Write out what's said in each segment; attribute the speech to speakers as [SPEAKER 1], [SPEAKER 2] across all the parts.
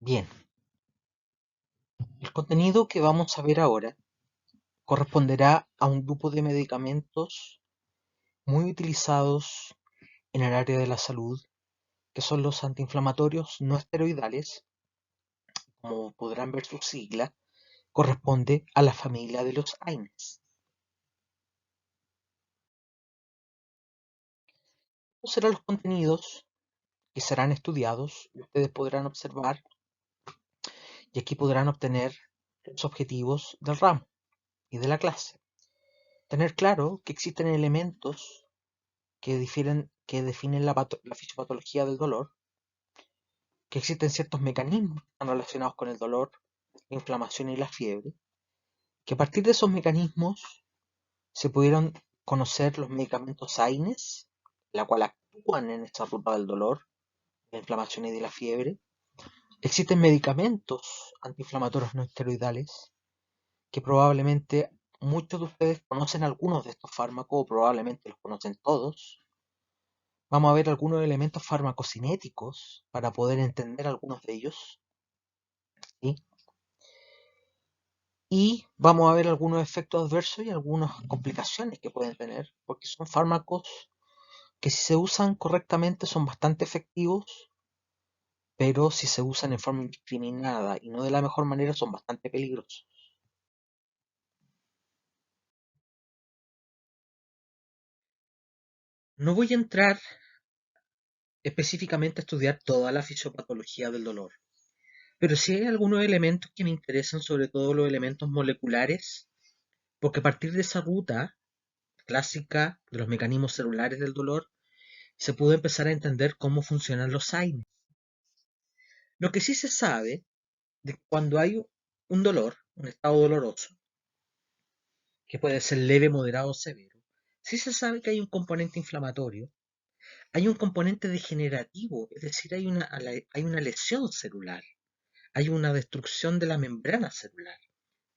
[SPEAKER 1] Bien, el contenido que vamos a ver ahora corresponderá a un grupo de medicamentos muy utilizados en el área de la salud, que son los antiinflamatorios no esteroidales. Como podrán ver su sigla, corresponde a la familia de los AINES. Estos serán los contenidos que serán estudiados y ustedes podrán observar y aquí podrán obtener los objetivos del ramo y de la clase. Tener claro que existen elementos que definen la fisiopatología del dolor, que existen ciertos mecanismos que están relacionados con el dolor, la inflamación y la fiebre, que a partir de esos mecanismos se pudieron conocer los medicamentos AINES, la cual actúan en esta ruta del dolor, de la inflamación y de la fiebre. Existen medicamentos antiinflamatorios no esteroidales, que probablemente muchos de ustedes conocen algunos de estos fármacos, o probablemente los conocen todos. Vamos a ver algunos elementos farmacocinéticos para poder entender algunos de ellos, ¿sí? Y vamos a ver algunos efectos adversos y algunas complicaciones que pueden tener, porque son fármacos que si se usan correctamente son bastante efectivos, pero si se usan en forma indiscriminada y no de la mejor manera son bastante peligrosos. No voy a entrar específicamente a estudiar toda la fisiopatología del dolor, pero sí hay algunos elementos que me interesan, sobre todo los elementos moleculares, porque a partir de esa ruta clásica de los mecanismos celulares del dolor, se pudo empezar a entender cómo funcionan los AINES. Lo que sí se sabe de que cuando hay un dolor, un estado doloroso, que puede ser leve, moderado o severo, sí se sabe que hay un componente inflamatorio, hay un componente degenerativo, es decir, hay una lesión celular, hay una destrucción de la membrana celular.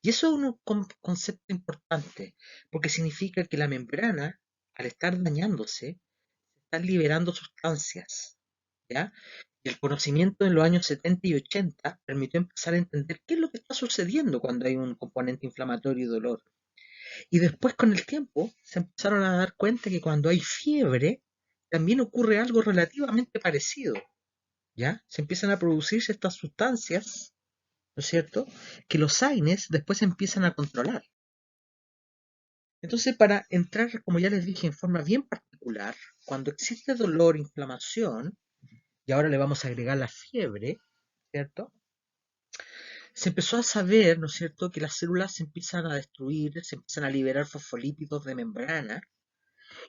[SPEAKER 1] Y eso es un concepto importante, porque significa que la membrana, al estar dañándose, están liberando sustancias, ¿ya? Y el conocimiento en los años 70 y 80 permitió empezar a entender qué es lo que está sucediendo cuando hay un componente inflamatorio y dolor. Y después, con el tiempo, se empezaron a dar cuenta que cuando hay fiebre, también ocurre algo relativamente parecido, ¿ya? Se empiezan a producirse estas sustancias, ¿no es cierto?, que los AINES después empiezan a controlar. Entonces, para entrar, como ya les dije, en forma bien particular, cuando existe dolor, inflamación, y ahora le vamos a agregar la fiebre, ¿cierto? Se empezó a saber, ¿no es cierto?, que las células se empiezan a destruir, se empiezan a liberar fosfolípidos de membrana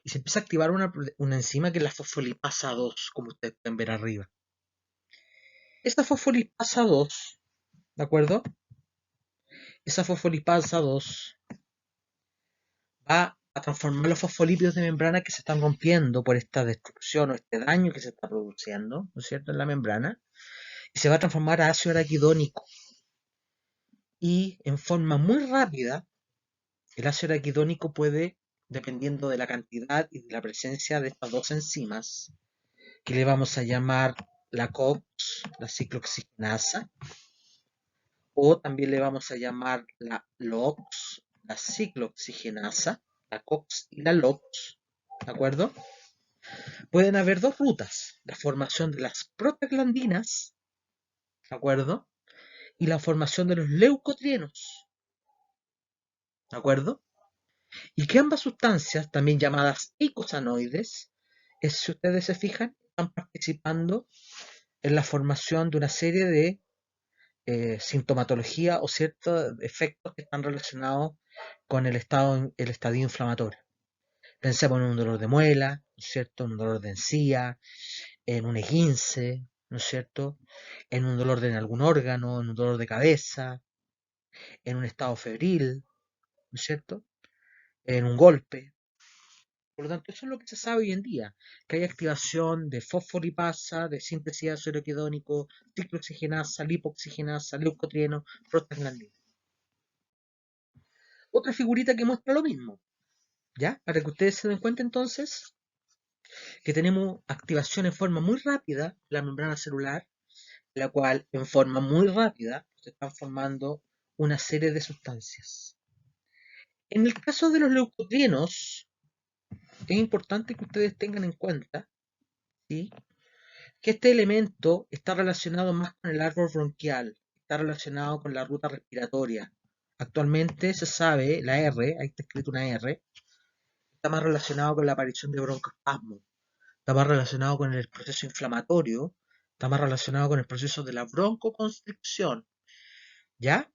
[SPEAKER 1] y se empieza a activar una enzima que es la fosfolipasa 2, como ustedes pueden ver arriba. Esta fosfolipasa 2, ¿de acuerdo? Esa fosfolipasa 2 va a transformar los fosfolípidos de membrana que se están rompiendo por esta destrucción o este daño que se está produciendo, ¿no es cierto?, en la membrana, y se va a transformar a ácido araquidónico. Y en forma muy rápida, el ácido araquidónico puede, dependiendo de la cantidad y de la presencia de estas dos enzimas, que le vamos a llamar la COX, la ciclooxigenasa, o también le vamos a llamar la LOX, la ciclooxigenasa, la COX y la LOX, ¿de acuerdo? Pueden haber dos rutas, la formación de las prostaglandinas, ¿de acuerdo? Y la formación de los leucotrienos, ¿de acuerdo? Y que ambas sustancias, también llamadas eicosanoides, si ustedes se fijan, están participando en la formación de una serie de sintomatología o ciertos efectos que están relacionados con el estadio inflamatorio. Pensemos en un dolor de muela, ¿no es cierto?, en un dolor de encía, en un esguince, ¿no es cierto?, en un dolor de algún órgano, en un dolor de cabeza, en un estado febril, ¿no es cierto?, en un golpe. Por lo tanto, eso es lo que se sabe hoy en día, que hay activación de fosfolipasa, de síntesis de ácido araquidónico, ciclooxigenasa, lipoxigenasa, leucotrieno, prostaglandina. Otra figurita que muestra lo mismo, ¿ya? Para que ustedes se den cuenta entonces que tenemos activación en forma muy rápida de la membrana celular, la cual en forma muy rápida se están formando una serie de sustancias. En el caso de los leucotrienos, es importante que ustedes tengan en cuenta, ¿sí?, que este elemento está relacionado más con el árbol bronquial, está relacionado con la ruta respiratoria. Actualmente se sabe, la R, ahí está escrito una R, está más relacionado con la aparición de broncoespasmo, está más relacionado con el proceso inflamatorio, está más relacionado con el proceso de la broncoconstricción, ¿ya?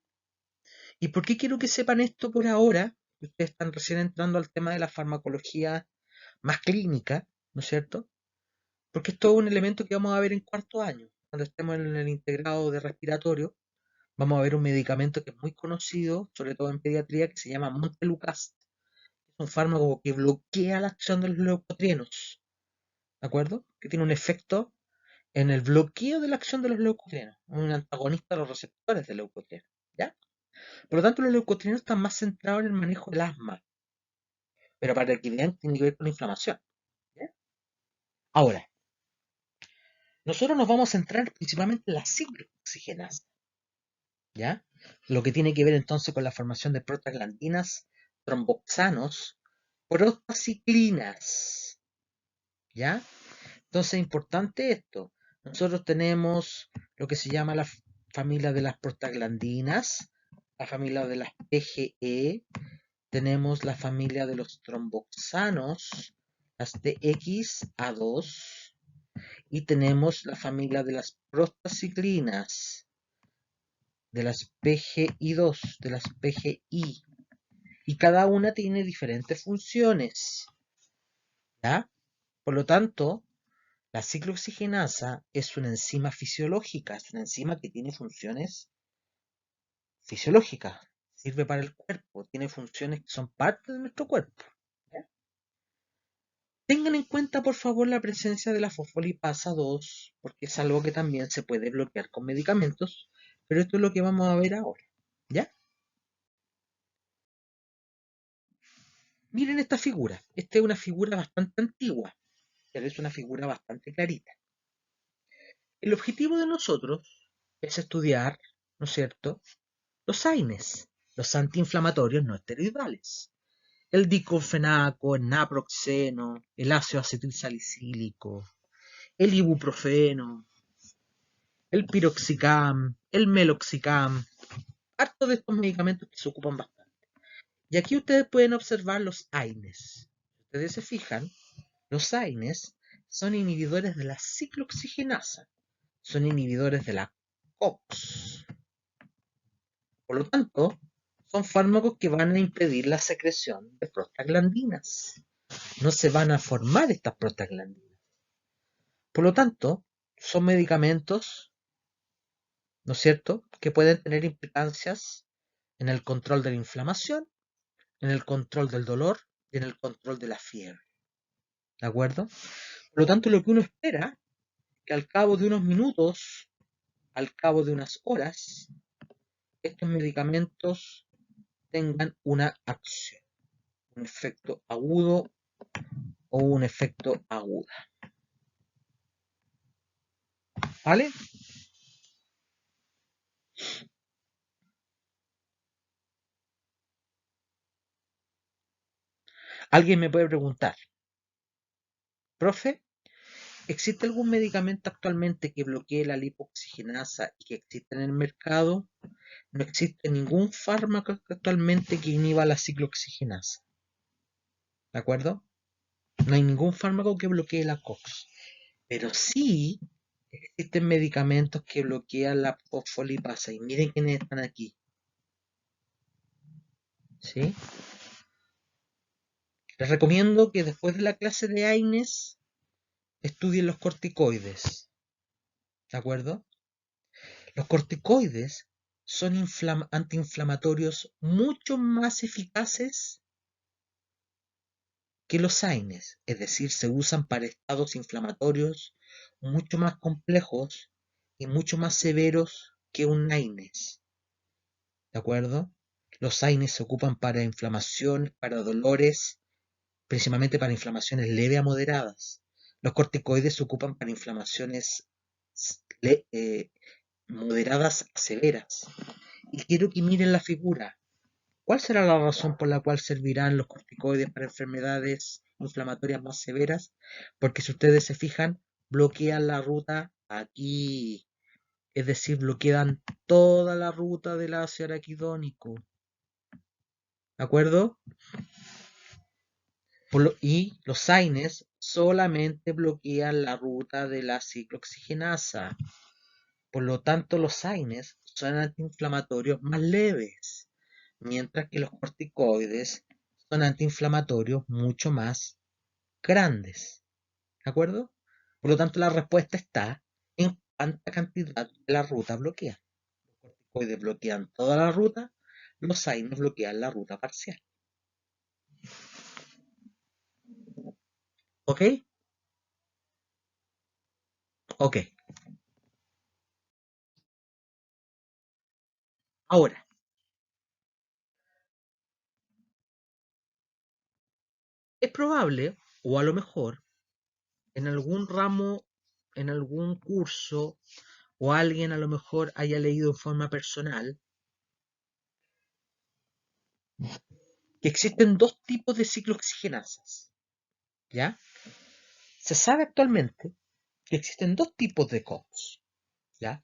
[SPEAKER 1] ¿Y por qué quiero que sepan esto por ahora? Ustedes están recién entrando al tema de la farmacología más clínica, ¿no es cierto? Porque es todo un elemento que vamos a ver en cuarto año. Cuando estemos en el integrado de respiratorio, vamos a ver un medicamento que es muy conocido, sobre todo en pediatría, que se llama Montelukast. Es un fármaco que bloquea la acción de los leucotrienos, ¿de acuerdo? Que tiene un efecto en el bloqueo de la acción de los leucotrienos, un antagonista de los receptores de leucotrienos, ¿ya? Por lo tanto, los leucotrienos están más centrados en el manejo del asma, pero para que vean tiene que ver con la inflamación, ¿ya? Ahora, nosotros nos vamos a centrar principalmente en la ciclooxigenasa, ¿ya? Lo que tiene que ver entonces con la formación de prostaglandinas, tromboxanos, prostaciclinas, ¿ya? Entonces es importante esto. Nosotros tenemos lo que se llama la familia de las prostaglandinas, la familia de las PGE, tenemos la familia de los tromboxanos, las TXA2, y tenemos la familia de las prostaciclinas, de las PGI2, de las PGI, y cada una tiene diferentes funciones, ¿ya? Por lo tanto, la ciclooxigenasa es una enzima fisiológica, es una enzima que tiene funciones fisiológicas, sirve para el cuerpo, tiene funciones que son parte de nuestro cuerpo, ¿ya? Tengan en cuenta, por favor, la presencia de la fosfolipasa 2, porque es algo que también se puede bloquear con medicamentos, pero esto es lo que vamos a ver ahora, ¿ya? Miren esta figura. Esta es una figura bastante antigua, pero es una figura bastante clarita. El objetivo de nosotros es estudiar, ¿no es cierto?, los AINES, los antiinflamatorios no esteroidales. El diclofenaco, el naproxeno, el ácido acetilsalicílico, el ibuprofeno, el piroxicam, el meloxicam, hartos de estos medicamentos que se ocupan bastante. Y aquí ustedes pueden observar los AINES. Si ustedes se fijan, los AINES son inhibidores de la ciclooxigenasa, son inhibidores de la COX. Por lo tanto, son fármacos que van a impedir la secreción de prostaglandinas. No se van a formar estas prostaglandinas. Por lo tanto, son medicamentos, ¿no es cierto?, que pueden tener implicancias en el control de la inflamación, en el control del dolor y en el control de la fiebre. ¿De acuerdo? Por lo tanto, lo que uno espera es que al cabo de unos minutos, al cabo de unas horas, estos medicamentos tengan una acción, un efecto agudo o un efecto aguda. ¿Vale? Alguien me puede preguntar, profe, ¿existe algún medicamento actualmente que bloquee la lipoxigenasa y que existe en el mercado? No existe ningún fármaco actualmente que inhiba la ciclooxigenasa. ¿De acuerdo? No hay ningún fármaco que bloquee la COX. Pero sí existen medicamentos que bloquean la fosfolipasa. Y miren quiénes están aquí. ¿Sí? Les recomiendo que después de la clase de AINES estudien los corticoides. ¿De acuerdo? Los corticoides son antiinflamatorios mucho más eficaces que los AINES, es decir, se usan para estados inflamatorios mucho más complejos y mucho más severos que un AINES. ¿De acuerdo? Los AINES se ocupan para inflamación, para dolores, principalmente para inflamaciones leves a moderadas. Los corticoides se ocupan para inflamaciones moderadas a severas. Y quiero que miren la figura. ¿Cuál será la razón por la cual servirán los corticoides para enfermedades inflamatorias más severas? Porque si ustedes se fijan, bloquean la ruta aquí, es decir, bloquean toda la ruta del ácido araquidónico. ¿De acuerdo? Y los AINES solamente bloquean la ruta de la ciclooxigenasa. Por lo tanto, los AINES son antiinflamatorios más leves, mientras que los corticoides son antiinflamatorios mucho más grandes. ¿De acuerdo? Por lo tanto, la respuesta está en cuánta cantidad de la ruta bloquean. Los corticoides bloquean toda la ruta, los AINES bloquean la ruta parcial. ¿Ok? Ok. Ahora, es probable, o a lo mejor, en algún ramo, en algún curso, o alguien a lo mejor haya leído en forma personal, que existen dos tipos de ciclooxigenasas. ¿Ya? Se sabe actualmente que existen dos tipos de COX. ¿Ya?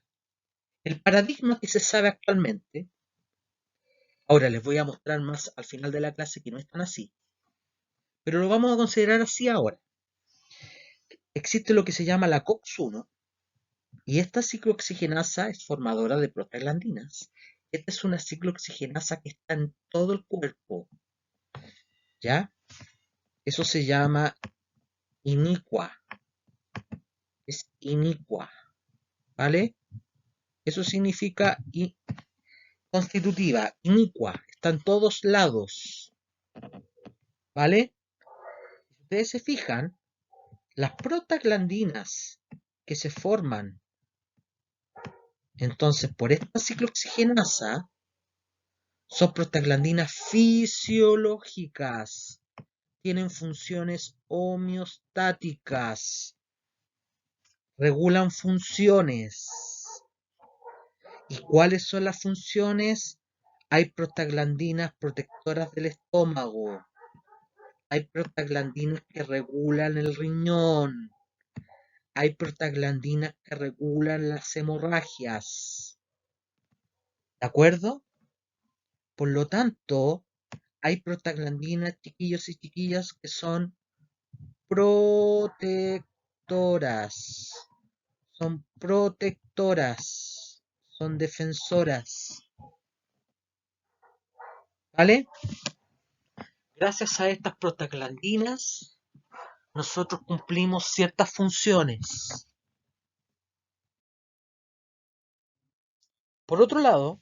[SPEAKER 1] El paradigma que se sabe actualmente, ahora les voy a mostrar más al final de la clase que no es tan así, pero lo vamos a considerar así ahora. Existe lo que se llama la COX-1, y esta ciclooxigenasa es formadora de prostaglandinas. Esta es una ciclooxigenasa que está en todo el cuerpo, ¿ya? Eso se llama inicua, es inicua, ¿vale? Eso significa constitutiva, inicua, está en todos lados, ¿vale? Si ustedes se fijan, las prostaglandinas que se forman entonces por esta ciclooxigenasa son prostaglandinas fisiológicas, tienen funciones homeostáticas, regulan funciones. ¿Y cuáles son las funciones? Hay prostaglandinas protectoras del estómago, hay prostaglandinas que regulan el riñón, hay prostaglandinas que regulan las hemorragias. ¿De acuerdo? Por lo tanto, hay prostaglandinas, chiquillos y chiquillas, que son protectoras. Son protectoras. Son defensoras. ¿Vale? Gracias a estas prostaglandinas, nosotros cumplimos ciertas funciones. Por otro lado,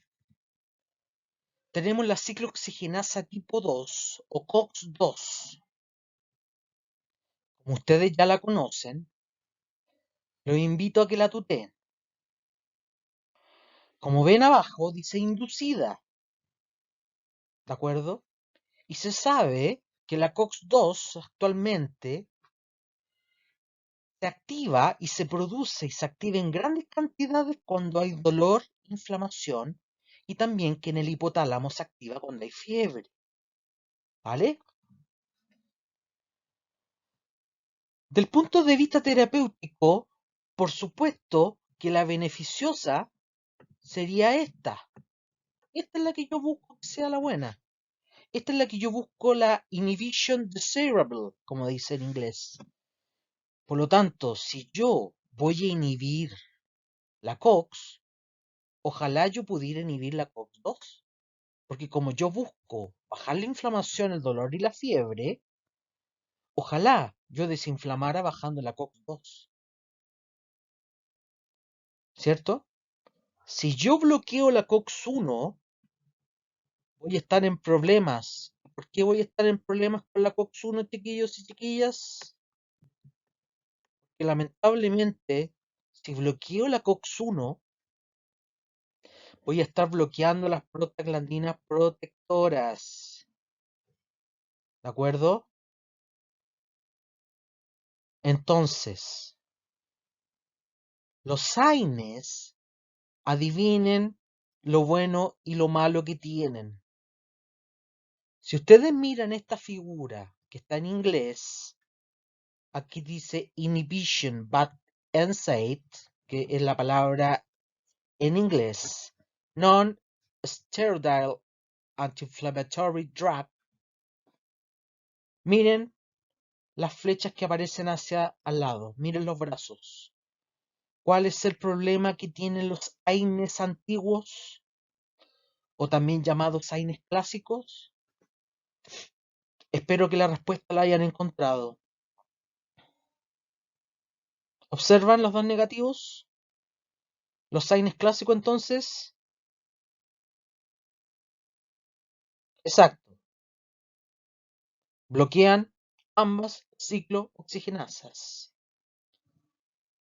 [SPEAKER 1] tenemos la ciclooxigenasa tipo 2 o COX-2. Como ustedes ya la conocen, los invito a que la tuteen. Como ven abajo, dice inducida, ¿de acuerdo? Y se sabe que la COX-2 actualmente se activa y se produce y se activa en grandes cantidades cuando hay dolor, inflamación, y también que en el hipotálamo se activa cuando hay fiebre, ¿vale? Del punto de vista terapéutico, por supuesto que la beneficiosa sería esta. Esta es la que yo busco que sea la buena. Esta es la que yo busco la inhibition desirable, como dice en inglés. Por lo tanto, si yo voy a inhibir la COX, ojalá yo pudiera inhibir la COX-2. Porque como yo busco bajar la inflamación, el dolor y la fiebre, ojalá yo desinflamara bajando la COX-2. ¿Cierto? Si yo bloqueo la COX-1, voy a estar en problemas. ¿Por qué voy a estar en problemas con la COX-1, chiquillos y chiquillas? Que lamentablemente, si bloqueo la COX-1, voy a estar bloqueando las prostaglandinas protectoras. ¿De acuerdo? Entonces, Los SAINes adivinen lo bueno y lo malo que tienen. Si ustedes miran esta figura que está en inglés, aquí dice inhibition but NSAID, que es la palabra en inglés, non-steroidal anti-inflammatory drug. Miren las flechas que aparecen hacia al lado, miren los brazos. ¿Cuál es el problema que tienen los AINES antiguos o también llamados AINES clásicos? Espero que la respuesta la hayan encontrado. ¿Observan los dos negativos? Los AINES clásicos entonces, exacto, bloquean ambas ciclooxigenasas.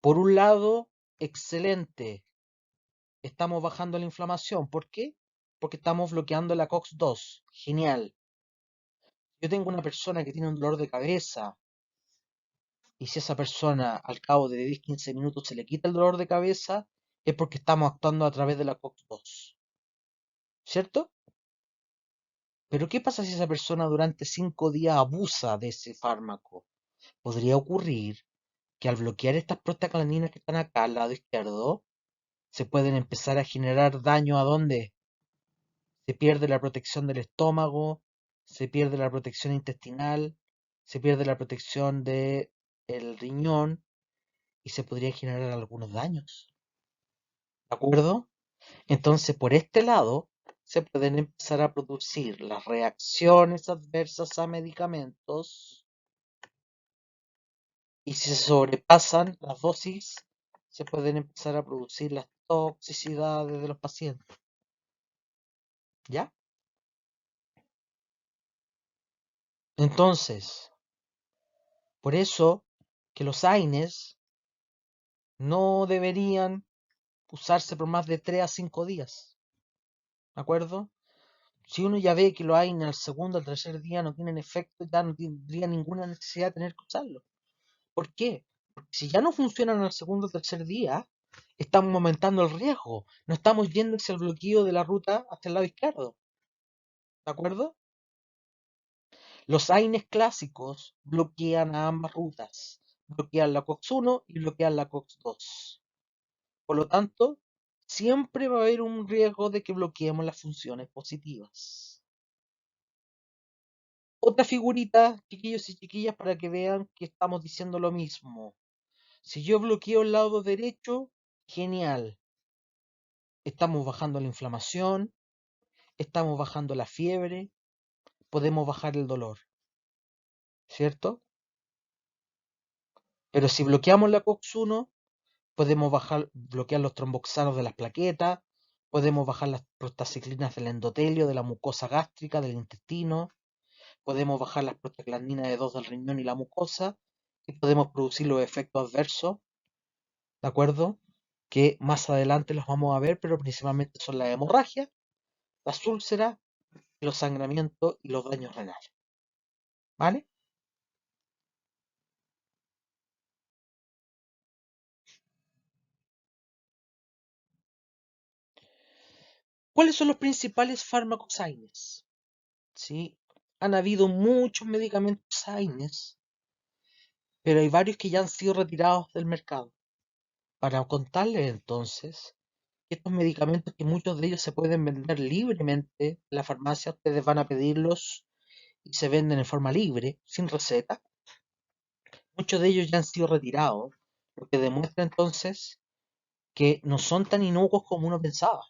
[SPEAKER 1] Por un lado, excelente, estamos bajando la inflamación. ¿Por qué? Porque estamos bloqueando la COX-2. Genial. Yo tengo una persona que tiene un dolor de cabeza y si esa persona al cabo de 10-15 minutos se le quita el dolor de cabeza, es porque estamos actuando a través de la COX-2. ¿Cierto? Pero ¿qué pasa si esa persona durante 5 días abusa de ese fármaco? Podría ocurrir que al bloquear estas prostaglandinas que están acá al lado izquierdo, se pueden empezar a generar daño a dónde? Se pierde la protección del estómago, se pierde la protección intestinal, se pierde la protección del riñón y se podría generar algunos daños. ¿De acuerdo? Entonces, por este lado, se pueden empezar a producir las reacciones adversas a medicamentos y si se sobrepasan las dosis, se pueden empezar a producir las toxicidades de los pacientes. ¿Ya? Entonces, por eso que los AINES no deberían usarse por más de 3 a 5 días. ¿De acuerdo? Si uno ya ve que los AINES al segundo o al tercer día no tienen efecto, ya no tendría ninguna necesidad de tener que usarlo. ¿Por qué? Porque si ya no funcionan al segundo o tercer día, estamos aumentando el riesgo. No estamos yendo hacia el bloqueo de la ruta hacia el lado izquierdo. ¿De acuerdo? Los AINES clásicos bloquean a ambas rutas. Bloquean la COX-1 y bloquean la COX-2. Por lo tanto, siempre va a haber un riesgo de que bloqueemos las funciones positivas. Otra figurita, chiquillos y chiquillas, para que vean que estamos diciendo lo mismo. Si yo bloqueo el lado derecho, genial. Estamos bajando la inflamación, estamos bajando la fiebre, podemos bajar el dolor, ¿cierto? Pero si bloqueamos la COX-1, podemos bloquear los tromboxanos de las plaquetas, podemos bajar las prostaciclinas del endotelio, de la mucosa gástrica, del intestino, podemos bajar las prostaglandinas de 2 del riñón y la mucosa, y podemos producir los efectos adversos, ¿de acuerdo? Que más adelante los vamos a ver, pero principalmente son la hemorragia, las úlceras, los sangramientos y los daños renales, ¿vale? ¿Cuáles son los principales fármacos AINES? ¿Sí? Han habido muchos medicamentos AINES, pero hay varios que ya han sido retirados del mercado. Para contarles entonces que estos medicamentos, que muchos de ellos se pueden vender libremente en la farmacia, ustedes van a pedirlos y se venden en forma libre, sin receta. Muchos de ellos ya han sido retirados, lo que demuestra entonces que no son tan inocuos como uno pensaba.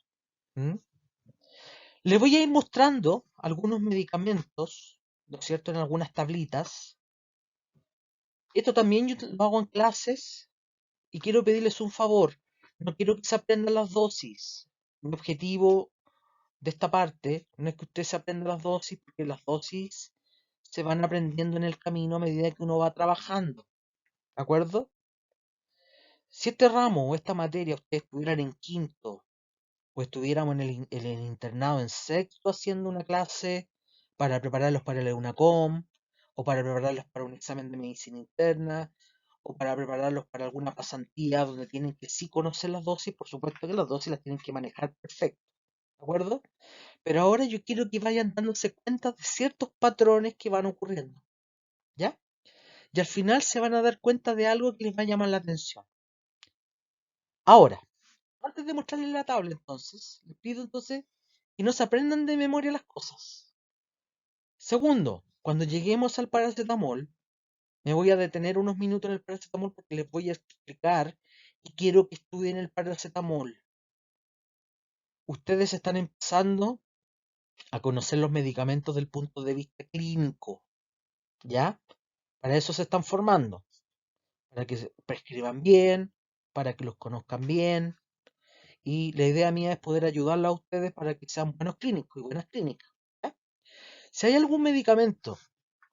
[SPEAKER 1] ¿Mm? Les voy a ir mostrando algunos medicamentos, ¿no es cierto?, en algunas tablitas. Esto también yo lo hago en clases y quiero pedirles un favor. No quiero que se aprendan las dosis. Mi objetivo de esta parte no es que usted se aprenda las dosis, porque las dosis se van aprendiendo en el camino a medida que uno va trabajando. ¿De acuerdo? Si este ramo o esta materia ustedes estuvieran en quinto o estuviéramos en el internado en sexto haciendo una clase para prepararlos para la UNACOM o para prepararlos para un examen de medicina interna o para prepararlos para alguna pasantía donde tienen que sí conocer las dosis, por supuesto que las dosis las tienen que manejar perfecto, ¿de acuerdo? Pero ahora yo quiero que vayan dándose cuenta de ciertos patrones que van ocurriendo, ¿ya? Y al final se van a dar cuenta de algo que les va a llamar la atención. Ahora, antes de mostrarles la tabla, entonces, les pido entonces que no se aprendan de memoria las cosas. Segundo, cuando lleguemos al paracetamol, me voy a detener unos minutos en el paracetamol porque les voy a explicar y quiero que estudien el paracetamol. Ustedes están empezando a conocer los medicamentos del punto de vista clínico, ¿ya? Para eso se están formando, para que se prescriban bien, para que los conozcan bien, y la idea mía es poder ayudarlos a ustedes para que sean buenos clínicos y buenas clínicas, ¿ya? Si hay algún medicamento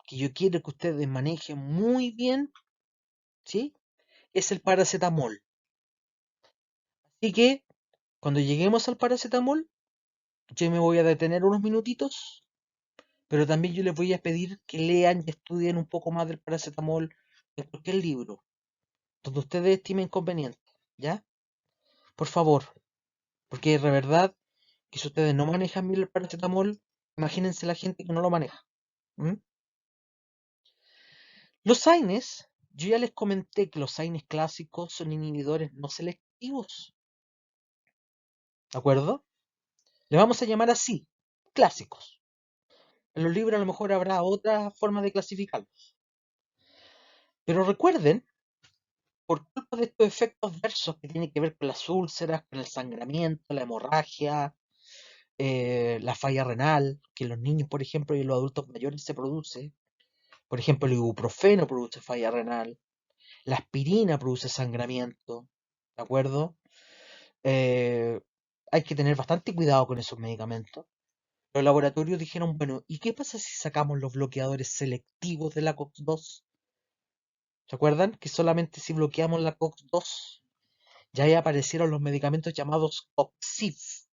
[SPEAKER 1] que yo quiero que ustedes manejen muy bien, ¿sí? Es el paracetamol. Así que cuando lleguemos al paracetamol, yo me voy a detener unos minutitos, pero también yo les voy a pedir que lean y estudien un poco más del paracetamol en cualquier libro, donde ustedes estimen conveniente, ¿ya? Por favor, porque de verdad que si ustedes no manejan bien el paracetamol, imagínense la gente que no lo maneja. ¿M? Los AINES, yo ya les comenté que los AINES clásicos son inhibidores no selectivos, ¿de acuerdo? Le vamos a llamar así, clásicos. En los libros a lo mejor habrá otra forma de clasificarlos. Pero recuerden, por culpa de estos efectos adversos que tienen que ver con las úlceras, con el sangramiento, la hemorragia, la falla renal, que en los niños, por ejemplo, y en los adultos mayores se produce. Por ejemplo, el ibuprofeno produce falla renal, la aspirina produce sangramiento, ¿de acuerdo? Eh, Hay que tener bastante cuidado con esos medicamentos. Los laboratorios dijeron, bueno, ¿y qué pasa si sacamos los bloqueadores selectivos de la COX-2? ¿Se acuerdan? Que solamente si bloqueamos la COX-2, ya ahí aparecieron los medicamentos llamados COXIF.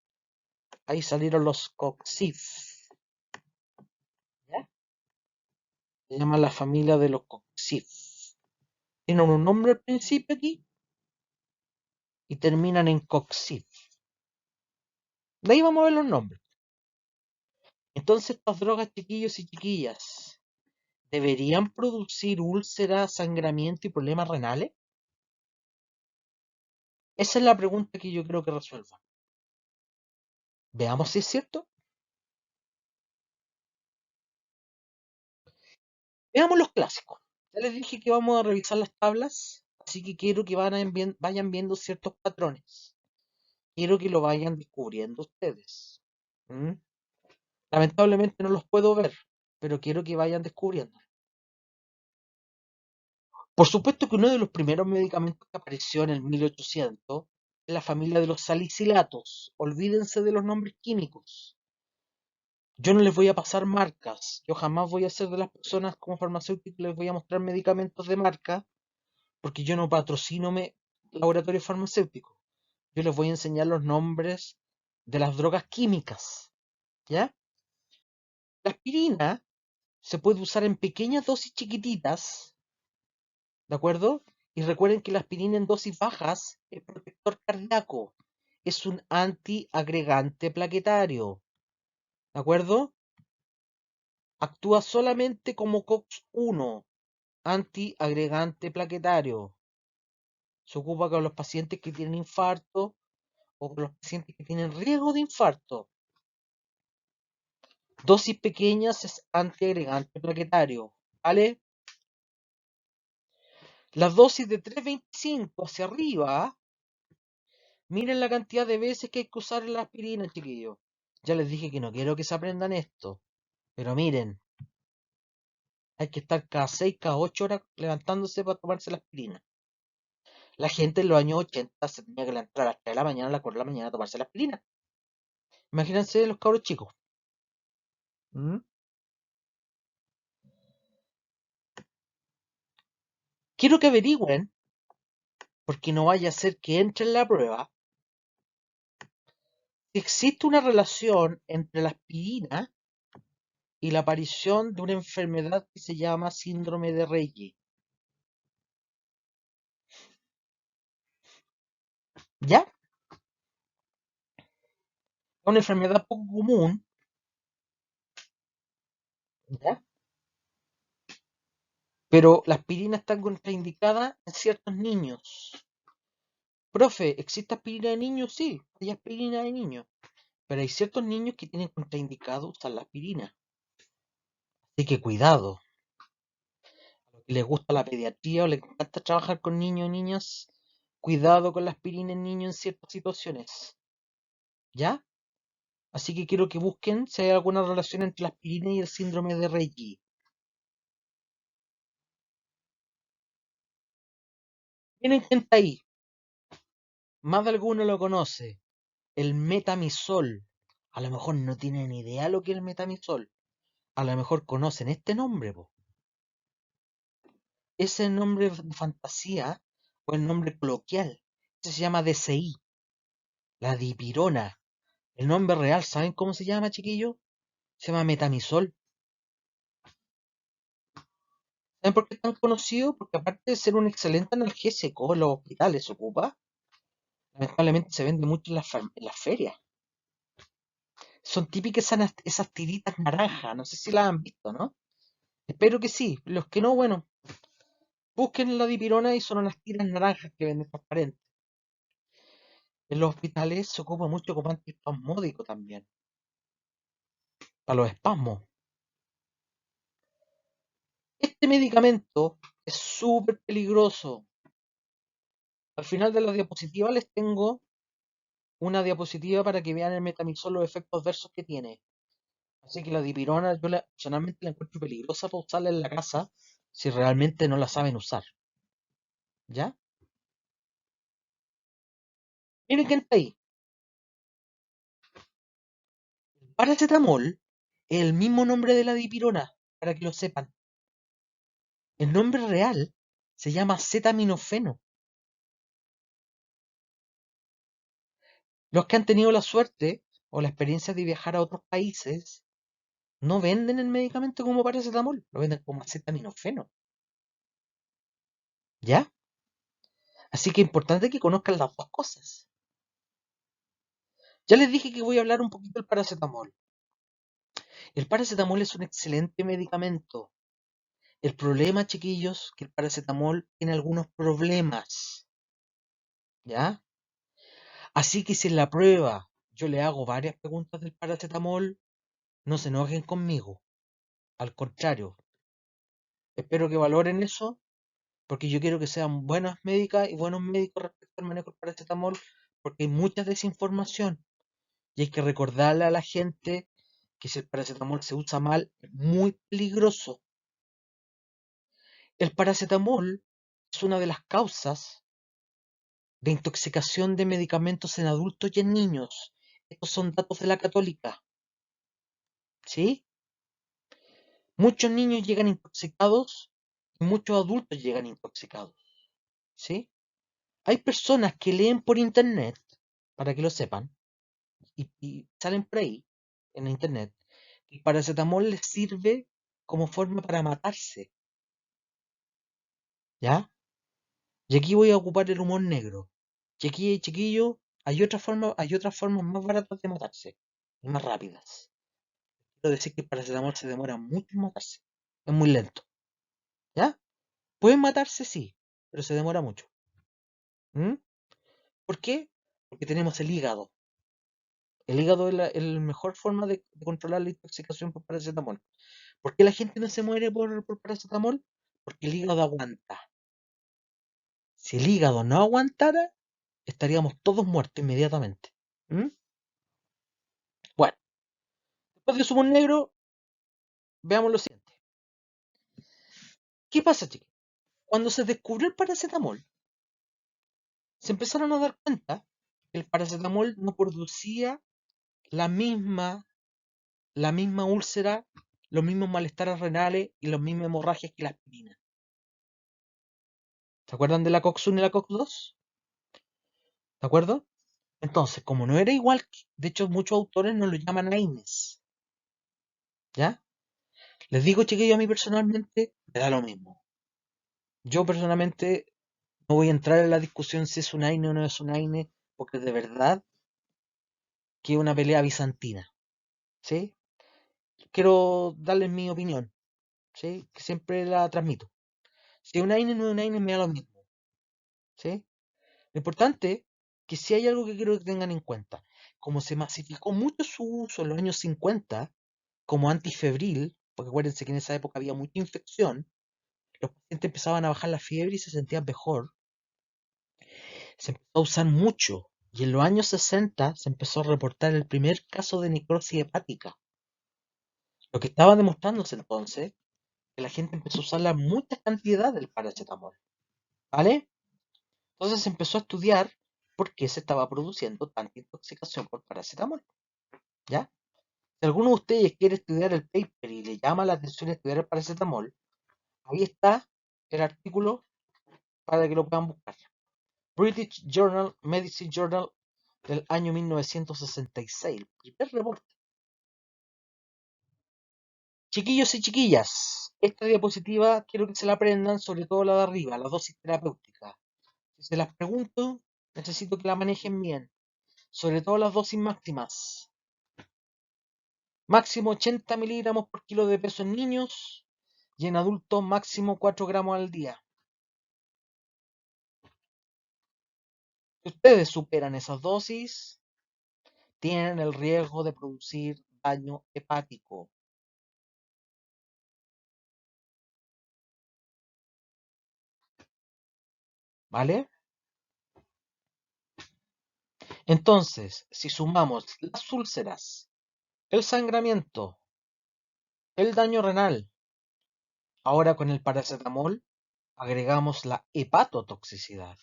[SPEAKER 1] Ahí salieron los COXIF. ¿Ya? Se llama la familia de los COXIF. Tienen un nombre al principio aquí y terminan en COXIF. De ahí vamos a ver los nombres. Entonces, estas drogas, chiquillos y chiquillas, ¿deberían producir úlceras, sangramiento y problemas renales? Esa es la pregunta que yo creo que resuelvan. Veamos si es cierto. Veamos los clásicos. Ya les dije que vamos a revisar las tablas, así que quiero que vayan viendo ciertos patrones. Quiero que lo vayan descubriendo ustedes. ¿Mm? Lamentablemente no los puedo ver, pero quiero que vayan descubriendo. Por supuesto que uno de los primeros medicamentos que apareció en el 1800 es la familia de los salicilatos. Olvídense de los nombres químicos. Yo no les voy a pasar marcas. Yo jamás voy a ser de las personas como farmacéutico que les voy a mostrar medicamentos de marca porque yo no patrocino laboratorios farmacéuticos. Yo les voy a enseñar los nombres de las drogas químicas, ¿ya? La aspirina se puede usar en pequeñas dosis chiquititas, ¿de acuerdo? Y recuerden que la aspirina en dosis bajas es protector cardíaco, es un antiagregante plaquetario, ¿de acuerdo? Actúa solamente como COX-1, antiagregante plaquetario. Se ocupa con los pacientes que tienen infarto o con los pacientes que tienen riesgo de infarto. Dosis pequeñas es antiagregante plaquetario, ¿vale? Las dosis de 3,25 hacia arriba, miren la cantidad de veces que hay que usar la aspirina, chiquillos. Ya les dije que no quiero que se aprendan esto, pero miren, hay que estar cada 6, cada 8 horas levantándose para tomarse la aspirina. La gente en los años 80 se tenía que levantar a las 3 de la mañana, a las 4 de la mañana a tomarse la aspirina. Imagínense los cabros chicos. ¿Mm? Quiero que averigüen, porque no vaya a ser que entre en la prueba, si existe una relación entre la aspirina y la aparición de una enfermedad que se llama síndrome de Reye. ¿Ya? Es una enfermedad poco común, ¿ya? Pero la aspirina está contraindicada en ciertos niños. Profe, ¿existe aspirina de niños? Sí, hay aspirina de niños. Pero hay ciertos niños que tienen contraindicado usar la aspirina. Así que cuidado. A los que les gusta la pediatría o les encanta trabajar con niños y niñas, cuidado con la aspirina en niños en ciertas situaciones. ¿Ya? Así que quiero que busquen si hay alguna relación entre la aspirina y el síndrome de Rayleigh. Miren quién está ahí. Más de alguno lo conoce. El metamisol. A lo mejor no tienen ni idea lo que es el metamisol. A lo mejor conocen este nombre, po. Ese nombre de fantasía o el nombre coloquial. Ese se llama DCI, la dipirona. El nombre real, ¿saben cómo se llama, chiquillo? Se llama metamisol. ¿Saben por qué es tan conocido? Porque aparte de ser un excelente analgésico en los hospitales se ocupa, lamentablemente se vende mucho en las ferias. Son típicas esas tiritas naranjas, no sé si las han visto, ¿no? Espero que sí. Los que no, bueno, busquen la dipirona y son unas tiras naranjas que venden transparentes. En los hospitales se ocupa mucho como antiespasmódico también, para los espasmos. Este medicamento es súper peligroso. Al final de la diapositiva les tengo una diapositiva para que vean el metamisol los efectos adversos que tiene. Así que la dipirona yo personalmente la encuentro peligrosa para usarla en la casa si realmente no la saben usar. ¿Ya? Miren quién está ahí. Paracetamol es el mismo nombre de la dipirona, para que lo sepan. El nombre real se llama acetaminofeno. Los que han tenido la suerte o la experiencia de viajar a otros países no venden el medicamento como paracetamol, lo venden como acetaminofeno. ¿Ya? Así que es importante que conozcan las dos cosas. Ya les dije que voy a hablar un poquito del paracetamol. El paracetamol es un excelente medicamento. El problema, chiquillos, que el paracetamol tiene algunos problemas. ¿Ya? Así que si en la prueba yo le hago varias preguntas del paracetamol, no se enojen conmigo. Al contrario, espero que valoren eso, porque yo quiero que sean buenas médicas y buenos médicos respecto al manejo del paracetamol, porque hay mucha desinformación y hay que recordarle a la gente que si el paracetamol se usa mal, es muy peligroso. El paracetamol es una de las causas de intoxicación de medicamentos en adultos y en niños. Estos son datos de la Católica, ¿sí? Muchos niños llegan intoxicados y muchos adultos llegan intoxicados, ¿sí? Hay personas que leen por internet, para que lo sepan, y salen por ahí, en internet, que el paracetamol les sirve como forma para matarse, ¿ya? Y aquí voy a ocupar el humor negro. Y aquí, chiquillo, hay otras formas más baratas de matarse y más rápidas. Quiero decir que el paracetamol se demora mucho en matarse. Es muy lento, ¿ya? Pueden matarse, sí, pero se demora mucho. ¿Mm? ¿Por qué? Porque tenemos el hígado. El hígado es la mejor forma de controlar la intoxicación por paracetamol. ¿Por qué la gente no se muere por paracetamol? Porque el hígado aguanta. Si el hígado no aguantara, estaríamos todos muertos inmediatamente. ¿Mm? Bueno, después de Humor Negro, veamos lo siguiente. ¿Qué pasa, chicos? Cuando se descubrió el paracetamol, se empezaron a dar cuenta que el paracetamol no producía la misma, la misma úlcera, los mismos malestares renales y las mismas hemorragias que la aspirina. ¿Se acuerdan de la COX-1 y la COX-2? ¿De acuerdo? Entonces, como no era igual, de hecho muchos autores no lo llaman AINES. ¿Ya? Les digo, chiquillos, a mí personalmente me da lo mismo. Yo personalmente no voy a entrar en la discusión si es un AINE o no es un AINE, porque de verdad que es una pelea bizantina, ¿sí? Quiero darles mi opinión, ¿sí? Que siempre la transmito. Si es una INE no es una INE, me da lo mismo, ¿sí? Lo importante es que si hay algo que quiero que tengan en cuenta, como se masificó mucho su uso en los años 50 como antifebril, porque acuérdense que en esa época había mucha infección, los pacientes empezaban a bajar la fiebre y se sentían mejor, se empezó a usar mucho. Y en los años 60 se empezó a reportar el primer caso de necrosis hepática. Lo que estaba demostrándose entonces que la gente empezó a usar la mucha cantidad del paracetamol, ¿vale? Entonces se empezó a estudiar por qué se estaba produciendo tanta intoxicación por paracetamol, ¿ya? Si alguno de ustedes quiere estudiar el paper y le llama la atención estudiar el paracetamol, ahí está el artículo para que lo puedan buscar. British Journal, Medicine Journal del año 1966, el primer reporte. Chiquillos y chiquillas, esta diapositiva quiero que se la aprendan, sobre todo la de arriba, la dosis terapéutica. Si se las pregunto, necesito que la manejen bien, sobre todo las dosis máximas. Máximo 80 miligramos por kilo de peso en niños y en adultos máximo 4 gramos al día. Si ustedes superan esas dosis, tienen el riesgo de producir daño hepático. ¿Vale? Entonces, si sumamos las úlceras, el sangramiento, el daño renal, ahora con el paracetamol, agregamos la hepatotoxicidad.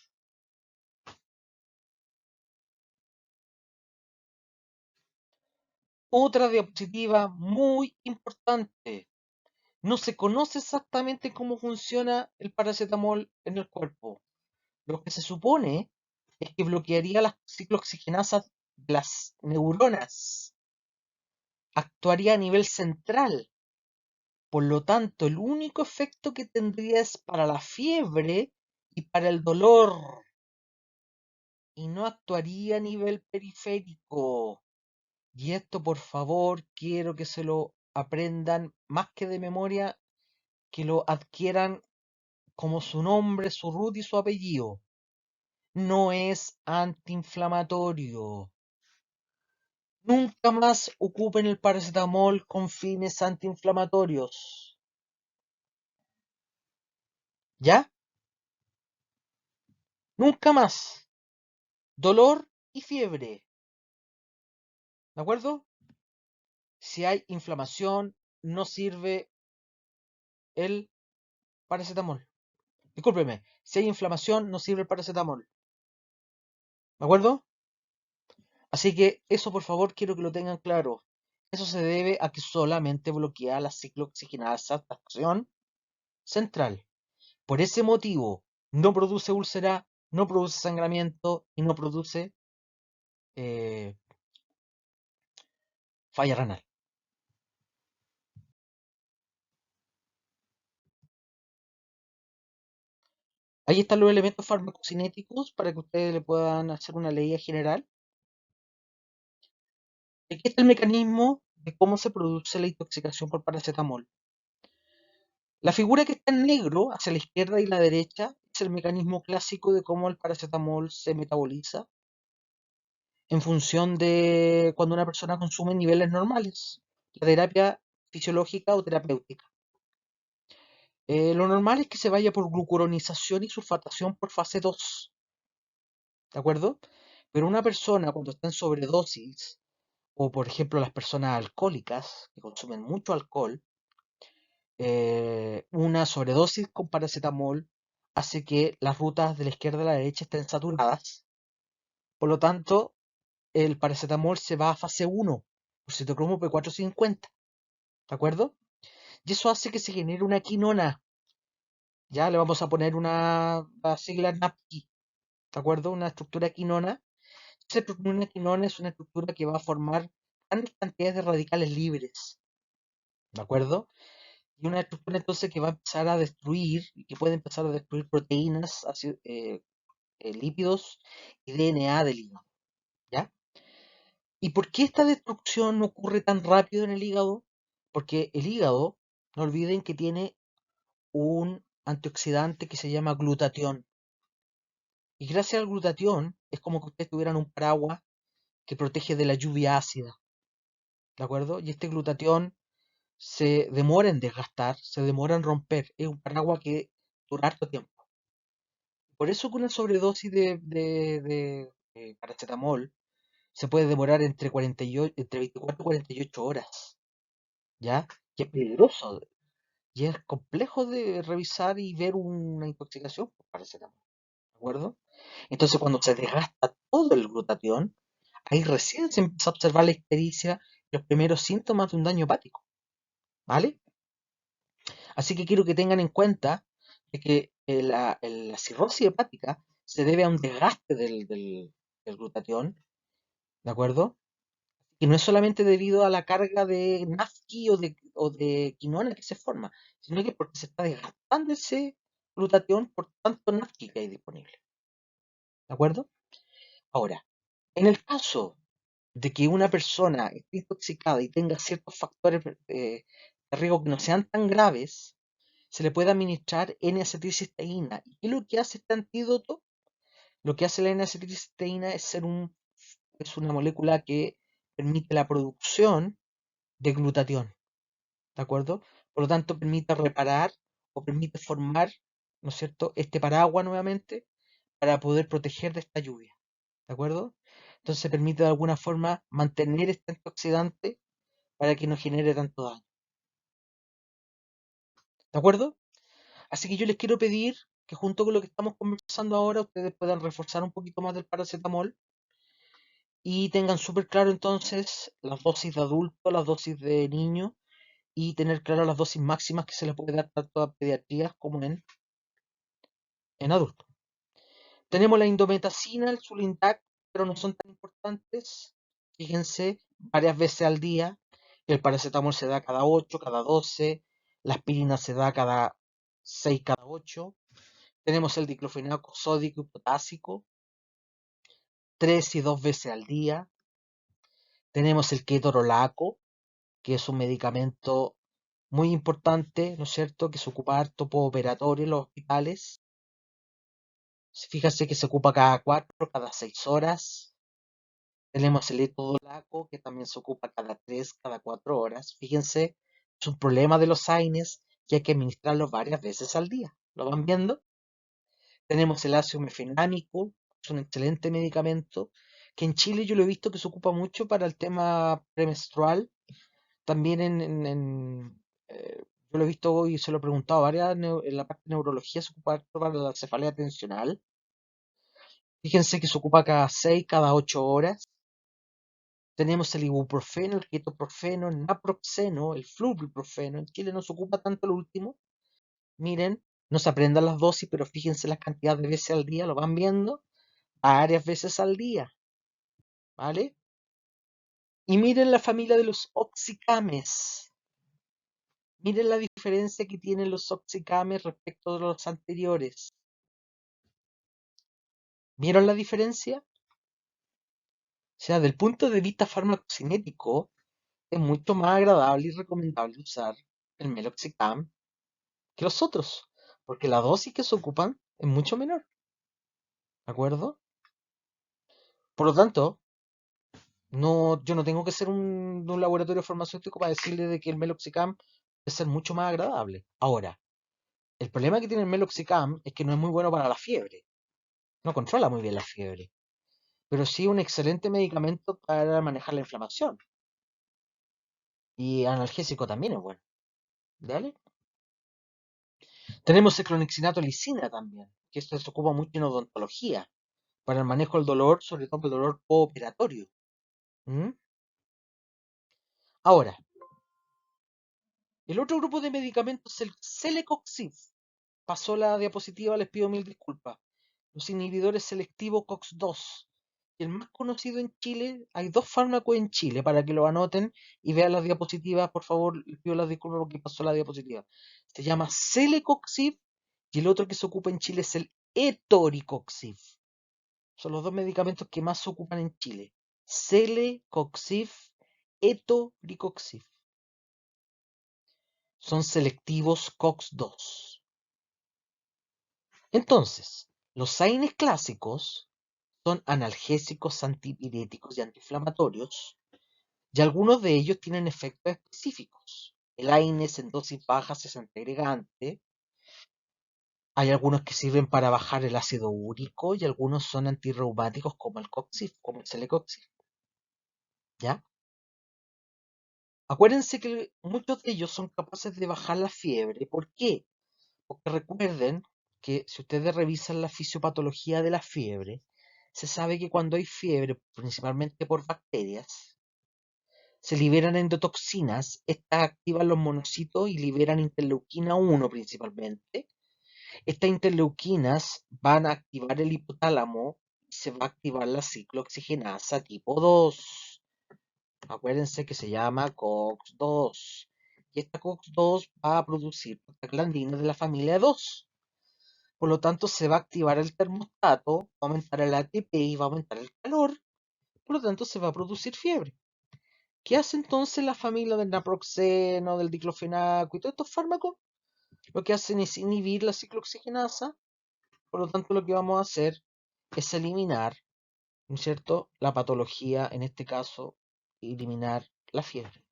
[SPEAKER 1] Otra diapositiva muy importante. No se conoce exactamente cómo funciona el paracetamol en el cuerpo. Lo que se supone es que bloquearía las ciclooxigenasas de las neuronas. Actuaría a nivel central. Por lo tanto, el único efecto que tendría es para la fiebre y para el dolor. Y no actuaría a nivel periférico. Y esto, por favor, quiero que se lo aprendan más que de memoria, que lo adquieran como su nombre, su root y su apellido. No es antiinflamatorio. Nunca más ocupen el paracetamol con fines antiinflamatorios. ¿Ya? Nunca más. Dolor y fiebre. ¿De acuerdo? Si hay inflamación, no sirve el paracetamol. Discúlpeme, si hay inflamación, no sirve el paracetamol. ¿De acuerdo? Así que eso, por favor, quiero que lo tengan claro. Eso se debe a que solamente bloquea la ciclooxigenasa de acción central. Por ese motivo, no produce úlcera, no produce sangramiento y no produce eh, falla renal. Ahí están los elementos farmacocinéticos para que ustedes le puedan hacer una ley general. Aquí está el mecanismo de cómo se produce la intoxicación por paracetamol. La figura que está en negro hacia la izquierda y la derecha es el mecanismo clásico de cómo el paracetamol se metaboliza en función de cuando una persona consume niveles normales, la terapia fisiológica o terapéutica. Lo normal es que se vaya por glucuronización y sulfatación por fase 2, ¿de acuerdo? Pero una persona cuando está en sobredosis, o por ejemplo las personas alcohólicas que consumen mucho alcohol, una sobredosis con paracetamol hace que las rutas de la izquierda a la derecha estén saturadas. Por lo tanto, el paracetamol se va a fase 1 por citocromo P450, ¿de acuerdo? Y eso hace que se genere una quinona. Ya le vamos a poner la sigla NAPQI, ¿de acuerdo? Una estructura quinona. Esa estructura quinona es una estructura que va a formar grandes cantidades de radicales libres, ¿de acuerdo? Y una estructura entonces que va a empezar a destruir y que puede empezar a destruir proteínas lípidos y DNA del hígado, ¿ya? ¿Y por qué esta destrucción ocurre tan rápido en el hígado? Porque el hígado, no olviden que tiene un antioxidante que se llama glutatión. Y gracias al glutatión es como que ustedes tuvieran un paraguas que protege de la lluvia ácida, ¿de acuerdo? Y este glutatión se demora en desgastar, se demora en romper. Es un paraguas que dura harto tiempo. Por eso que una sobredosis de paracetamol se puede demorar entre 24 y 48 horas, ¿ya? Que es peligroso y es complejo de revisar y ver una intoxicación por paracetamol, ¿de acuerdo? Entonces, cuando se desgasta todo el glutatión, ahí recién se empieza a observar la ictericia y los primeros síntomas de un daño hepático, ¿vale? Así que quiero que tengan en cuenta de que la cirrosis hepática se debe a un desgaste del glutatión, ¿de acuerdo? Y no es solamente debido a la carga de NAFQ o de quinona que se forma, sino que porque se está desgastando ese glutatión por tanto NAFQ que hay disponible, ¿de acuerdo? Ahora, en el caso de que una persona esté intoxicada y tenga ciertos factores de riesgo que no sean tan graves, se le puede administrar N-acetilcisteína. ¿Y qué es lo que hace este antídoto? Lo que hace la N-acetilcisteína es una molécula que permite la producción de glutatión, ¿de acuerdo? Por lo tanto, permite reparar o permite formar, ¿no es cierto?, este paraguas nuevamente para poder proteger de esta lluvia, ¿de acuerdo? Entonces permite de alguna forma mantener este antioxidante para que no genere tanto daño, ¿de acuerdo? Así que yo les quiero pedir que junto con lo que estamos conversando ahora, ustedes puedan reforzar un poquito más del paracetamol y tengan súper claro entonces las dosis de adulto, las dosis de niño y tener claro las dosis máximas que se les puede dar tanto a pediatrías como en adultos. Tenemos la indometacina, el sulindac, pero no son tan importantes. Fíjense, varias veces al día. El paracetamol se da cada 8, cada 12. La aspirina se da cada 6, cada 8. Tenemos el diclofenaco sódico y potásico, 3 y 2 veces al día. Tenemos el ketorolaco, que es un medicamento muy importante, ¿no es cierto?, que se ocupa harto postoperatorio en los hospitales. Fíjense que se ocupa cada 4, cada 6 horas. Tenemos el etodolaco, que también se ocupa cada 3, cada 4 horas. Fíjense, es un problema de los AINES que hay que administrarlos varias veces al día. ¿Lo van viendo? Tenemos el ácido mefenámico, es un excelente medicamento, que en Chile yo lo he visto que se ocupa mucho para el tema premenstrual. También yo lo he visto y se lo he preguntado a varias, en la parte de neurología se ocupa harto para la cefalea tensional. Fíjense que se ocupa cada 6, cada 8 horas. Tenemos el ibuprofeno, el ketoprofeno, el naproxeno, el flurbiprofeno. En Chile no se ocupa tanto el último. Miren, no se aprendan las dosis, pero fíjense las cantidades de veces al día, lo van viendo, varias veces al día, ¿vale? Y miren la familia de los oxicames. Miren la diferencia que tienen los oxicames respecto de los anteriores. ¿Vieron la diferencia? O sea, del punto de vista farmacocinético, es mucho más agradable y recomendable usar el meloxicam que los otros, porque la dosis que se ocupan es mucho menor, ¿de acuerdo? Por lo tanto, no, yo no tengo que ser un laboratorio farmacéutico para decirle de que el meloxicam debe ser mucho más agradable. Ahora, el problema que tiene el meloxicam es que no es muy bueno para la fiebre, no controla muy bien la fiebre, pero sí un excelente medicamento para manejar la inflamación. Y analgésico también es bueno, ¿vale? Tenemos el clonexinato lisina también, que esto se ocupa mucho en odontología, para el manejo del dolor, sobre todo el dolor postoperatorio. ¿Mm? Ahora, el otro grupo de medicamentos es el Celecoxib. Pasó la diapositiva, les pido mil disculpas. Los inhibidores selectivos COX-2. Y el más conocido en Chile, hay dos fármacos en Chile, para que lo anoten y vean las diapositivas, por favor, les pido las disculpas porque pasó la diapositiva. Se llama Celecoxib y el otro que se ocupa en Chile es el Etoricoxib. Son los dos medicamentos que más se ocupan en Chile. Celecoxib, etoricoxib. Son selectivos COX-2. Entonces, los AINES clásicos son analgésicos, antipiréticos y antiinflamatorios, y algunos de ellos tienen efectos específicos. El AINES en dosis bajas es antiagregante. Hay algunos que sirven para bajar el ácido úrico y algunos son antirreumáticos como el Coxif, como el Celecoxib, ¿ya? Acuérdense que muchos de ellos son capaces de bajar la fiebre. ¿Por qué? Porque recuerden que si ustedes revisan la fisiopatología de la fiebre, se sabe que cuando hay fiebre, principalmente por bacterias, se liberan endotoxinas, estas activan los monocitos y liberan interleuquina 1 principalmente. Estas interleuquinas van a activar el hipotálamo y se va a activar la ciclooxigenasa tipo 2. Acuérdense que se llama COX-2. Y esta COX-2 va a producir prostaglandinas de la familia 2. Por lo tanto, se va a activar el termostato, va a aumentar el ATP y va a aumentar el calor. Por lo tanto, se va a producir fiebre. ¿Qué hace entonces la familia del naproxeno, del diclofenaco y todos estos fármacos? Lo que hacen es inhibir la ciclooxigenasa. Por lo tanto, lo que vamos a hacer es eliminar, ¿no es cierto?, la patología, en este caso, eliminar la fiebre.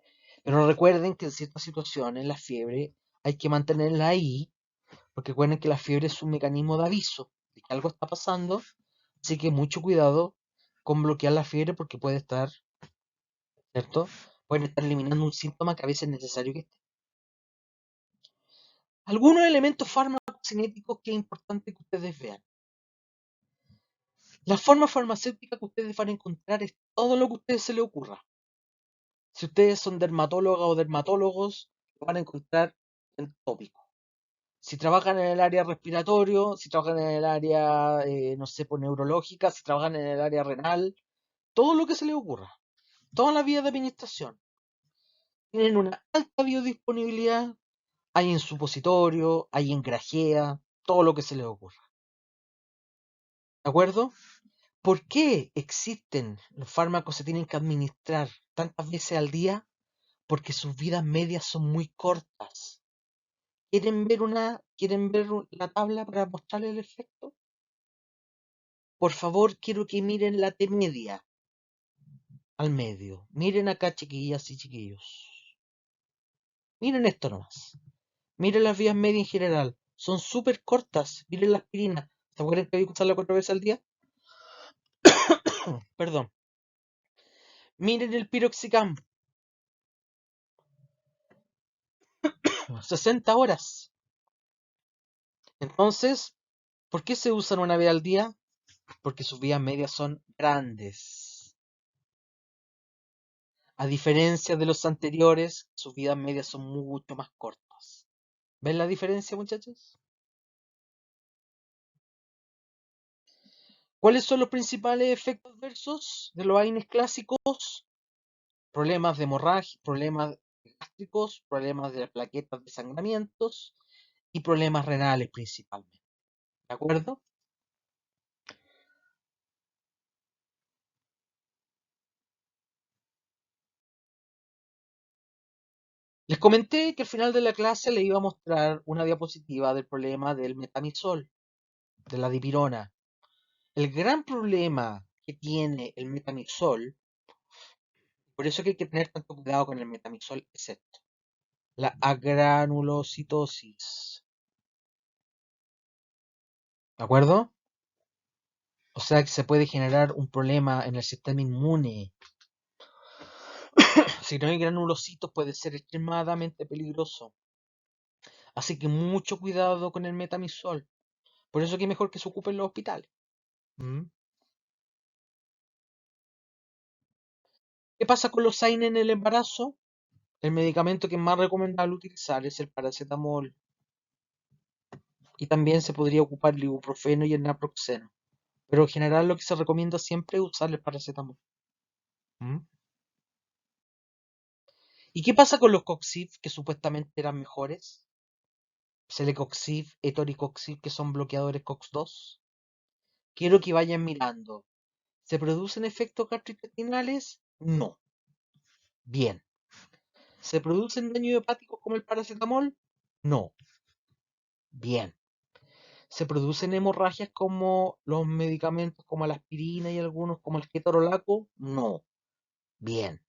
[SPEAKER 1] Pero recuerden que en ciertas situaciones la fiebre hay que mantenerla ahí, porque recuerden que la fiebre es un mecanismo de aviso de que algo está pasando, así que mucho cuidado con bloquear la fiebre porque puede estar, ¿cierto? Pueden estar eliminando un síntoma que a veces es necesario que esté. Algunos elementos farmacocinéticos que es importante que ustedes vean. La forma farmacéutica que ustedes van a encontrar es todo lo que a ustedes se les ocurra. Si ustedes son dermatólogas o dermatólogos, lo van a encontrar en tópico. Si trabajan en el área respiratorio, si trabajan en el área, no sé, pues, neurológica, si trabajan en el área renal, todo lo que se les ocurra. Todas las vías de administración. Tienen una alta biodisponibilidad, hay en supositorio, hay en grajea, todo lo que se les ocurra. ¿De acuerdo? ¿Por qué existen los fármacos se tienen que administrar tantas veces al día? Porque sus vidas medias son muy cortas. ¿Quieren ver la tabla para mostrarles el efecto? Por favor, quiero que miren la T media al medio. Miren acá, chiquillas y chiquillos. Miren esto nomás. Miren las vías medias en general. Son súper cortas. Miren la aspirina. ¿Se acuerdan que hay que usarla 4 veces al día? Perdón. Miren el piroxicam. 60 horas. Entonces, ¿por qué se usan una vez al día? Porque sus vías medias son grandes. A diferencia de los anteriores, sus vidas medias son mucho más cortas. ¿Ven la diferencia, muchachos? ¿Cuáles son los principales efectos adversos de los AINES clásicos? Problemas de hemorragia, problemas gástricos, problemas de las plaquetas de sangramientos y problemas renales principalmente. ¿De acuerdo? Les comenté que al final de la clase le iba a mostrar una diapositiva del problema del metamisol, de la dipirona. El gran problema que tiene el metamisol, por eso que hay que tener tanto cuidado con el metamisol, es esto: la agranulocitosis. ¿De acuerdo? O sea que se puede generar un problema en el sistema inmune. Si no hay granulocitos puede ser extremadamente peligroso. Así que mucho cuidado con el metamisol. Por eso que es mejor que se ocupen los hospitales. ¿Mm? ¿Qué pasa con los AINE en el embarazo? El medicamento que es más recomendable utilizar es el paracetamol. Y también se podría ocupar el ibuprofeno y el naproxeno. Pero en general lo que se recomienda siempre es usar el paracetamol. ¿Mm? ¿Y qué pasa con los Coxif que supuestamente eran mejores? Celecoxib, etoricoxib, que son bloqueadores COX-2. Quiero que vayan mirando. ¿Se producen efectos gastrointestinales? No. Bien. ¿Se producen daños hepáticos como el paracetamol? No. Bien. ¿Se producen hemorragias como los medicamentos como la aspirina y algunos como el ketorolaco? No. Bien.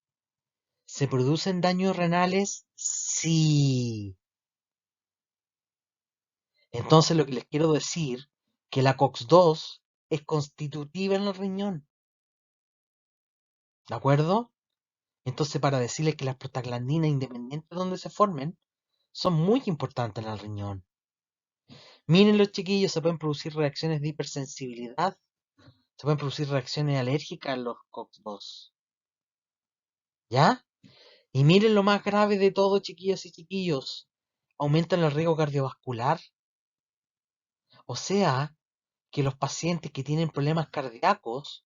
[SPEAKER 1] ¿Se producen daños renales? Sí. Entonces lo que les quiero decir que la COX-2 es constitutiva en el riñón. ¿De acuerdo? Entonces para decirles que las prostaglandinas, independientes de donde se formen, son muy importantes en el riñón. Miren los chiquillos, se pueden producir reacciones de hipersensibilidad, se pueden producir reacciones alérgicas en los COX-2. ¿Ya? Y miren lo más grave de todo, chiquillas y chiquillos. Aumentan el riesgo cardiovascular. O sea, que los pacientes que tienen problemas cardíacos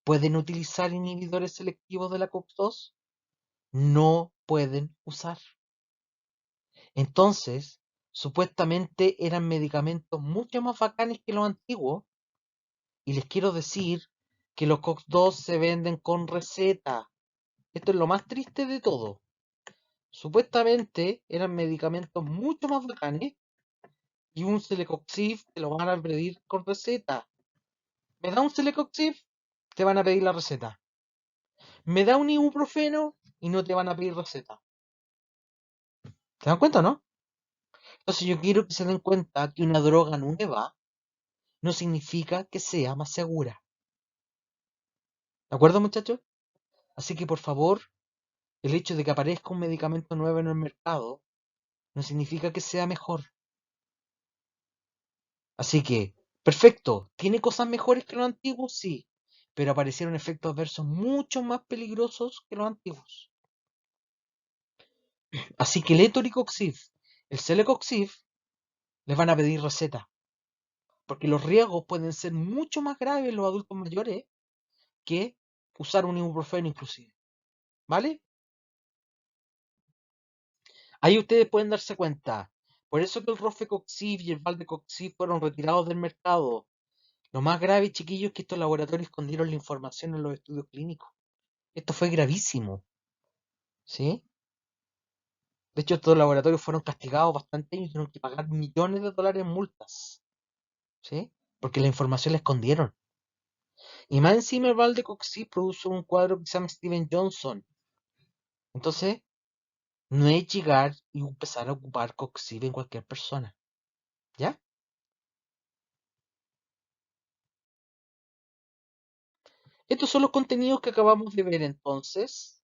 [SPEAKER 1] pueden utilizar inhibidores selectivos de la COX-2. No pueden usar. Entonces, supuestamente eran medicamentos mucho más bacanes que los antiguos. Y les quiero decir que los COX-2 se venden con receta. Esto es lo más triste de todo. Supuestamente eran medicamentos mucho más bacanes y un Celecoxib te lo van a pedir con receta. ¿Me da un Celecoxib? Te van a pedir la receta. ¿Me da un ibuprofeno? Y no te van a pedir receta. ¿Se dan cuenta, no? Entonces yo quiero que se den cuenta que una droga nueva no significa que sea más segura. ¿De acuerdo, muchachos? Así que por favor, el hecho de que aparezca un medicamento nuevo en el mercado no significa que sea mejor. Así que, perfecto, ¿tiene cosas mejores que los antiguos? Sí, pero aparecieron efectos adversos mucho más peligrosos que los antiguos. Así que el etoricoxib, el celecoxib, les van a pedir receta, porque los riesgos pueden ser mucho más graves en los adultos mayores que usar un ibuprofeno inclusive. ¿Vale? Ahí ustedes pueden darse cuenta. Por eso que el Rofecoxib y el Valdecoxib fueron retirados del mercado. Lo más grave, chiquillos, es que estos laboratorios escondieron la información en los estudios clínicos. Esto fue gravísimo, ¿sí? De hecho, estos laboratorios fueron castigados bastante y tuvieron que pagar millones de dólares en multas, ¿sí? Porque la información la escondieron. Y más encima el Valdecoxib produjo un cuadro que se llama Steven Johnson. Entonces, no es llegar y empezar a ocupar Coxib en cualquier persona, ¿ya? Estos son los contenidos que acabamos de ver entonces.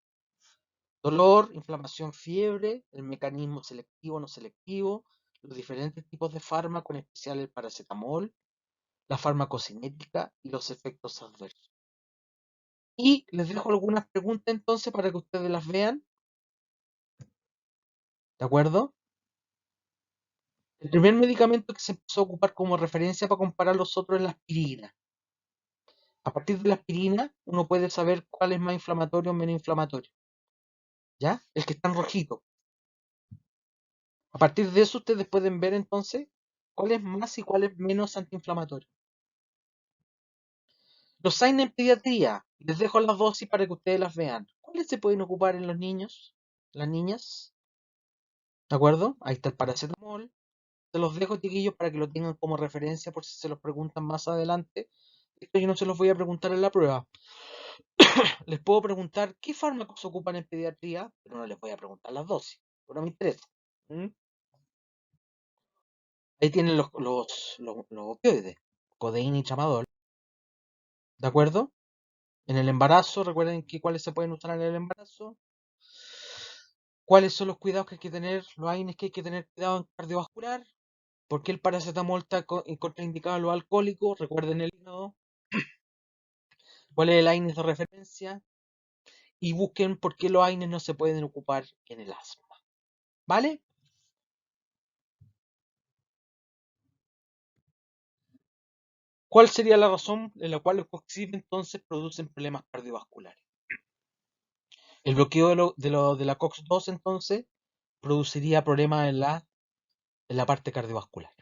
[SPEAKER 1] Dolor, inflamación, fiebre, el mecanismo selectivo o no selectivo, los diferentes tipos de fármaco, en especial el paracetamol, la farmacocinética y los efectos adversos. Y les dejo algunas preguntas entonces para que ustedes las vean, ¿de acuerdo? El primer medicamento que se empezó a ocupar como referencia para comparar los otros es la aspirina. A partir de la aspirina, uno puede saber cuál es más inflamatorio o menos inflamatorio, ¿ya? El que está en rojito. A partir de eso, ustedes pueden ver entonces cuál es más y cuál es menos antiinflamatorio. Los SAIN en pediatría, les dejo las dosis para que ustedes las vean. ¿Cuáles se pueden ocupar en los niños? Las niñas, ¿de acuerdo? Ahí está el paracetamol. Se los dejo, chiquillos, para que lo tengan como referencia por si se los preguntan más adelante. Esto yo no se los voy a preguntar en la prueba. Les puedo preguntar qué fármacos se ocupan en pediatría, pero no les voy a preguntar las dosis, pero no me interesa. ¿Mm? Ahí tienen los opioides, codeína y tramadol, ¿de acuerdo? En el embarazo, recuerden que cuáles se pueden usar en el embarazo, cuáles son los cuidados que hay que tener, los AINES que hay que tener cuidado en cardiovascular, por qué el paracetamol está contraindicado en los alcohólicos, recuerden el hígado, cuál es el AINES de referencia y busquen por qué los AINES no se pueden ocupar en el asma. ¿Vale? ¿Cuál sería la razón en la cual los coxib entonces producen problemas cardiovasculares? El bloqueo de la COX-2 entonces produciría problemas en la parte cardiovascular.